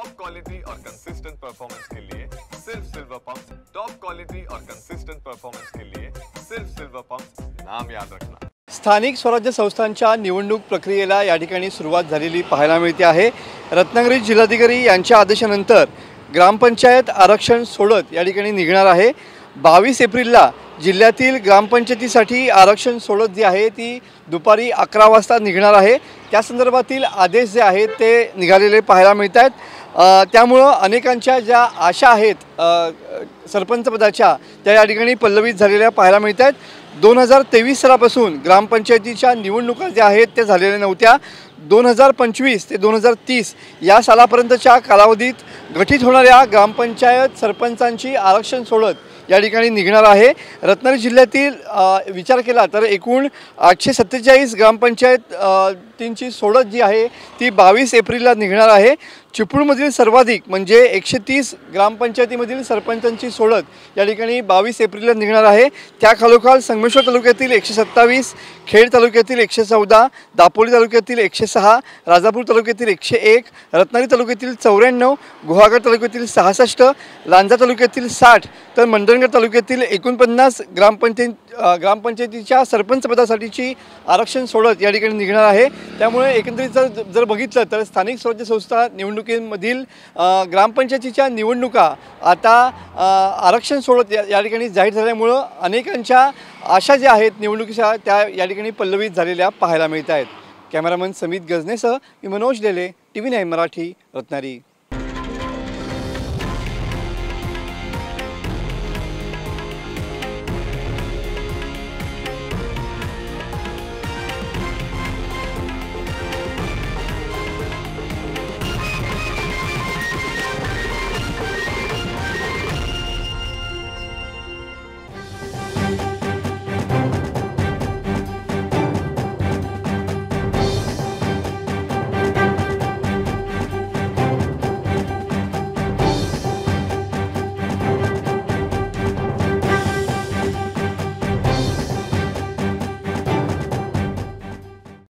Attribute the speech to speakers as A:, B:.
A: Top quality और consistent performance के लिए सिर्फ सिल्वर पंप। टॉप क्वालिटी और कंसिस्टेंट परफॉर्मेंस के लिए सिर्फ सिल्वर पंप, नाम याद रखना।
B: स्थानिक स्वराज्य संस्थांच्या निवडणूक प्रक्रियेला या ठिकाणी सुरुवात झालेली पाहायला मिळते आहे। रत्नागिरी जिल्हाधिकारी यांच्या आदेशानंतर ग्रामपंचायत आरक्षण सोडत या ठिकाणी निघणार आहे। 22 एप्रिलला जिल्ह्यातील ग्रामपंचायतीसाठी आरक्षण सोडत जी आहे ती दुपारी 11 वाजता निघणार आहे। त्या संदर्भातील आदेश जे आहेत ते निघालेले पाहायला मिळत आहेत। त्यामुळे अनेकांच्या ज्या आशा आहेत सरपंच पदाच्या त्या या ठिकाणी पल्लवित झालेल्या पाहायला मिळत आहेत। 2023 सालापासून ग्रामपंचायतीच्या निवडणुका ज्या आहेत त्या झालेल्या नव्हत्या। 2025 ते 2030 या सालापर्यंतच्या कालावधीत गठीत होणाऱ्या ग्रामपंचायत सरपंचांची आरक्षण सोडत या ठिकाणी निघणार आहे। रत्नागिरी जिल्ह्यातील विचार केला तर एकूण 847 ग्रामपंचायतींची सोडत जी आहे ती 22 एप्रिलला निघणार आहे। चिपळूणमधील सर्वाधिक म्हणजे 130 ग्रामपंचायतीमधील सरपंचांची सोडत या ठिकाणी 22 एप्रिलला निघणार आहे। त्याखालोखाल संगमेश्वर तालुक्यातील 127, खेड तालुक्यातील 114, दापोली तालुक्यातील 106, राजापूर तालुक्यातील 101, रत्नागिरी तालुक्यातील 94, गुहागर तालुक्यातील 66, लांजा तालुक्यातील 60 तर मंडणगड तालुक्यातील 49 ग्रामपंचायतीच्या सरपंच पदासाठीची आरक्षण सोडत या ठिकाणी निघणार आहे। त्यामुळे एकंदरीत जर बघितलं तर स्थानिक स्वराज्य संस्था निवडणुकीमधील ग्रामपंचायतीच्या निवडणुका आता आरक्षण सोडत या ठिकाणी जाहीर झाल्यामुळे अनेकांच्या आशा ज्या आहेत निवडणुकीच्या त्या या ठिकाणी पल्लवित झालेल्या पाहायला मिळत आहेत। कॅमेरामन समित गजनेसह मी मनोज लेले, TV9 मराठी, रत्नागिरी।